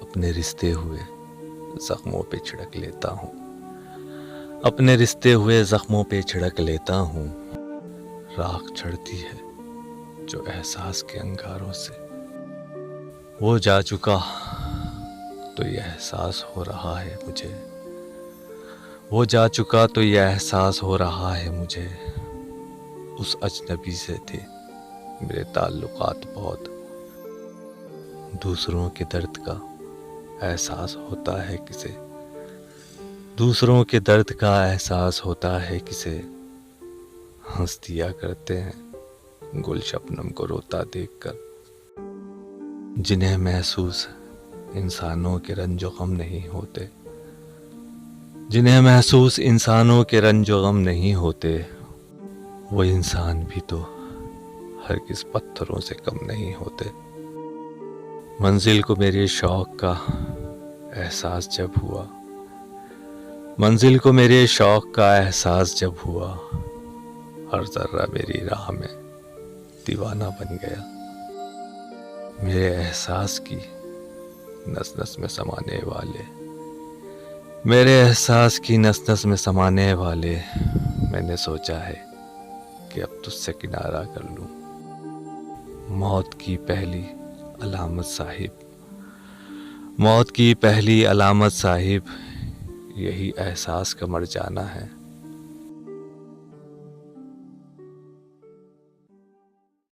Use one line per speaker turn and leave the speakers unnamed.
اپنے رشتے ہوئے زخموں پہ چھڑک لیتا ہوں، اپنے رشتے ہوئے زخموں پہ چھڑک لیتا ہوں۔ راکھ چڑھتی ہے جو احساس کے انگاروں سے، وہ جا چکا تو یہ احساس ہو رہا ہے مجھے، وہ جا چکا تو یہ احساس ہو رہا ہے مجھے۔ اس اجنبی سے تھے میرے تعلقات بہت، دوسروں کے درد کا احساس ہوتا ہے کسے، دوسروں کے درد کا احساس ہوتا ہے کسے۔ ہنس دیا کرتے ہیں گل شبنم کو روتا دیکھ کر، جنہیں محسوس انسانوں کے رنج و غم نہیں ہوتے، جنہیں محسوس انسانوں کے رنج و غم نہیں ہوتے، وہ انسان بھی تو ہرگز پتھروں سے کم نہیں ہوتے۔ منزل کو میرے شوق کا احساس جب ہوا، منزل کو میرے شوق کا احساس جب ہوا، ہر ذرہ میری راہ میں دیوانہ بن گیا۔ میرے احساس کی نس نس میں سمانے والے، میرے احساس کی نس نس میں سمانے والے، میں نے سوچا ہے کہ اب تجھ سے کنارہ کر لوں۔ موت کی پہلی علامت صاحب، موت کی پہلی علامت صاحب، یہی احساس کا مر جانا ہے۔